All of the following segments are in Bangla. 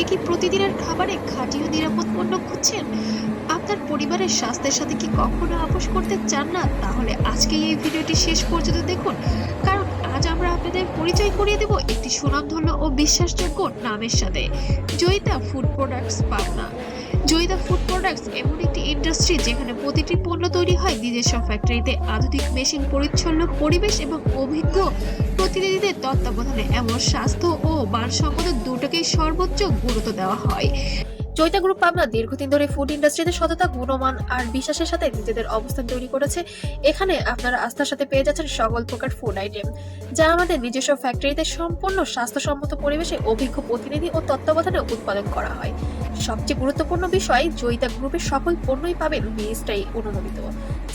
কি প্রতিদিনের খাবারে খাঁটি ও নিরাপদ পণ্য খুঁজছেন? আপনার পরিবারের স্বাস্থ্যের সাথে কি কখনো আপোষ করতে চান না? তাহলে আজকেই এই ভিডিওটি শেষ পর্যন্ত দেখুন, কারণ আজ আমরা আপনাদের পরিচয় করিয়ে দেব একটি সুনামধন্য ও বিশ্বাসযোগ্য নামের সাথে, Joyita food products Pabna. Joyita food products এমন একটি ইন্ডাস্ট্রি যেখানে প্রতিটি পণ্য তৈরি হয় নিজস্ব ফ্যাক্টরিতে, আধুনিক মেশিন, পরিচ্ছন্ন পরিবেশ এবং অভিজ্ঞ প্রতিনিধিদের তত্ত্বাবধানে। এমন স্বাস্থ্য ও মানসম্মত দুটোকেই সর্বোচ্চ গুরুত্ব দেওয়া হয়। জয়িতা গ্রুপ পাবনা দীর্ঘদিন ধরে ফুড ইন্ডাস্ট্রিতে সততা, গুণমান আর বিশ্বাসের সাথে নিজেদের অবস্থান তৈরি করেছে। এখানে আপনারা আস্থার সাথে পেয়ে যাচ্ছেন সকল প্রকার ফুড আইটেম, যা আমাদের নিজস্ব ফ্যাক্টরিতে সম্পূর্ণ স্বাস্থ্যসম্মত পরিবেশে অভিজ্ঞ প্রতিনিধি ও তত্ত্বাবধানে উৎপাদন করা হয়। সবচেয়ে গুরুত্বপূর্ণ বিষয়, জয়িতা গ্রুপের সকল পণ্যই পাবেন বিএসটিআই অনুমোদিত,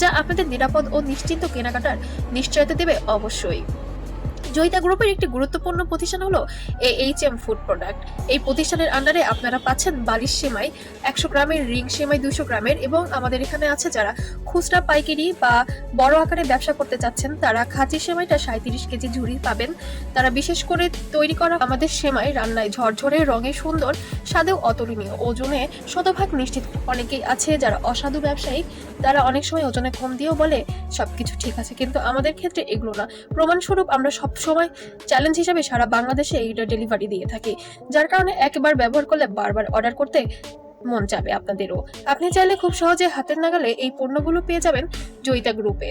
যা আপনাদের নিরাপদ ও নিশ্চিন্ত কেনাকাটার নিশ্চয়তা দেবে। অবশ্যই জয়িতা গ্রুপের একটি গুরুত্বপূর্ণ প্রতিষ্ঠান হলো AHM ফুড প্রোডাক্ট। এই প্রতিষ্ঠানের আন্ডারে আপনারা পাচ্ছেন বালিশ সেমাই 100 গ্রামের, রিং সেমাই 200 গ্রামের, এবং আমাদের এখানে আছে যারা খুচরা পাইকারি বা বড় আকারে ব্যবসা করতে চাচ্ছেন, তারা খাঁটি সেমাইটা 37 কেজি ঝুড়ি পাবেন। তারা বিশেষ করে তৈরি করা আমাদের সেমাই রান্নায় ঝরঝরে, রঙে সুন্দর, স্বাদেও অতুলনীয়, ওজনে শতভাগ নিশ্চিত। অনেকেই আছে যারা অসাধু ব্যবসায়ী, তারা অনেক সময় ওজনে কম দিয়েও বলে সবকিছু ঠিক আছে, কিন্তু আমাদের ক্ষেত্রে এগুলো না। প্রমাণস্বরূপ আমরা সব সময় চ্যালেঞ্জ হিসেবে সারা বাংলাদেশে এইটা ডেলিভারি দিয়ে থাকি, যার কারণে একবার ব্যবহার করলে বারবার অর্ডার করতে মন চাবে আপনাদেরও। আপনি চাইলে খুব সহজে হাতের নাগালে এই পণ্যগুলো পেয়ে যাবেন জয়িতা গ্রুপে,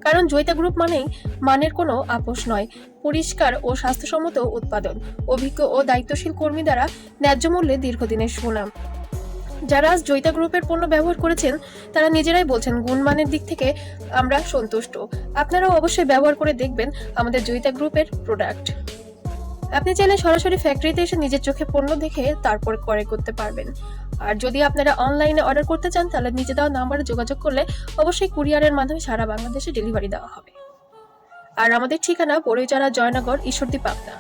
কারণ জয়িতা গ্রুপ মানেই মানের কোনো আপোষ নয়। পরিষ্কার ও স্বাস্থ্যসম্মত উৎপাদন, অভিজ্ঞ ও দায়িত্বশীল কর্মী দ্বারা ন্যায্য মূল্যে দীর্ঘদিনের সুনাম। যারা আজ জয়িতা গ্রুপের পণ্য ব্যবহার করেছেন, তারা নিজেরাই বলছেন গুণমানের দিক থেকে আমরা সন্তুষ্ট। আপনারাও অবশ্যই ব্যবহার করে দেখবেন আমাদের জয়িতা গ্রুপের প্রোডাক্ট। আপনি চাইলে সরাসরি ফ্যাক্টরিতে এসে নিজের চোখে পণ্য দেখে তারপর ক্রয় করতে পারবেন। আর যদি আপনারা অনলাইনে অর্ডার করতে চান, তাহলে নিচে দেওয়া নাম্বারে যোগাযোগ করলে অবশ্যই কুরিয়ারের মাধ্যমে সারা বাংলাদেশে ডেলিভারি দেওয়া হবে। আর আমাদের ঠিকানা বড়ইচারা, জয়নগর, ঈশ্বরদী, পাবনা।